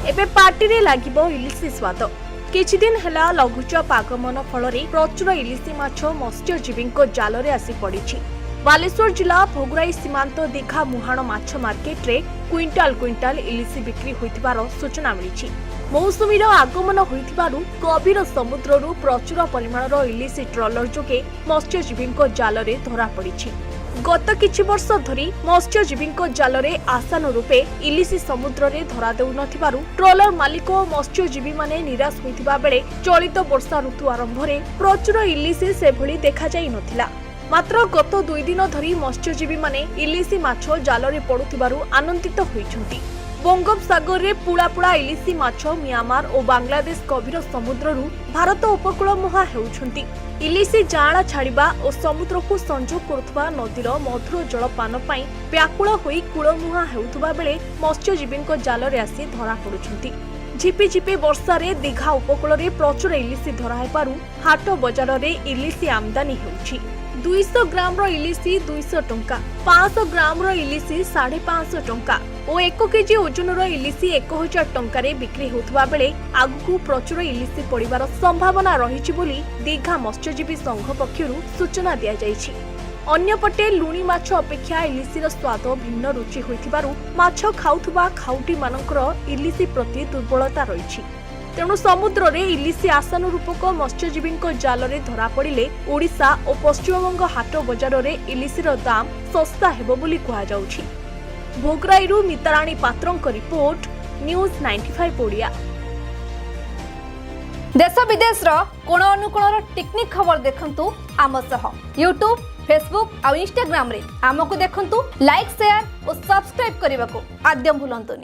एबे पार्टी रे लागिबो इलिशी स्वाद। किछि दिन हेला लघुचाप आगमन फल प्रचुर इलिशी माछ मत्स्यजीवी जाल रे आसी पड़िछि। बालेश्वर जिला भोगराई सीमांत दीघा मुहाण माछ मार्केट रे क्विंटाल क्विंटाल इलिशी बिक्री होइथिबार सूचना मिलिछि। मौसुमीर आगमन होइथिबारु गभीर समुद्ररु प्रचुर परिमाणर इलिशी ट्रॉलर जोगे मत्स्यजीवी जाल रे धरा पड़िछि। गत किछि वर्ष धरी मत्स्यजीवी जाल रे आशानुरूपे इलिशी समुद्र रे धरा देउ नथिबारु ट्रॉलर मालिक और मत्स्यजीवी माने निराश होइथिबा बेले चलित वर्षा ऋतु आरंभ रे प्रचुर इलिशी सेभଳି देखा जाई नथिला। मात्र गत 2 दिन धरी मत्स्यजीवी माने इलिशी माछ जाल रे पडुथिबारु आनंदित होइछन्ति। बंगोपसागर रे पुड़ा पुड़ा इलिशी माछ म्यांमार और बांग्लादेश गभीर समुद्ररु भारत उपकूल मुहा हेउछन्ति। इलिशी जाळा छाड़िबा और समुद्र को संजोग करुवा नदीर मधुर जल पान पाई व्याकुल होई कूलमुहा हेउथुबा बेले मत्स्यजीवी जाल रे आसी धरा पडुछन्ति। झिपिझिपि वर्षा रे दीघा उपकूल रे प्रचुर इलिशी धरा हेबारु हाट बजार रे इलिशी आमदानी हेउछि। 200 ग्राम रो इलिशी 200 टंका, 500 ग्राम रो इलिशी 550 टंका और 1 केजी ओजन रो इलिशी 1000 टंका रे बिक्री होथुबा बेले आगु प्रचुर इलिशी पड़िबार संभावना रहिछि बोली दीघा मत्स्यजीवी संघ पक्षरु सूचना दिया जाइछि। अन्यपटे लुणी माछ अपेक्षा इलिशीर स्वाद भिन्न रुचि होइथिबारु माछ खाउथुबा खाउटी मानकर इलिशी प्रति दुर्बलता रहिछि। तेणु समुद्र रे इलिशी आशानुरूपक मत्स्यजीवी जाल रे धरा पड़िले ओडिशा और पश्चिमबंग हाट बजार रे इलिशीर दाम सस्ता हेबो बोली कहा जाउछि। भोगराईरु मिताराणी पात्रंक रिपोर्ट, न्यूज 95 ओडिया। देश विदेश रो कोण अनुकोण टेक्निक खबर देखंतु आम सह यूट्यूब, फेसबुक और इंस्टाग्राम रे आमको देखंतु। लाइक, शेयर और सब्सक्राइब करने को आद्य भूलंतुनि।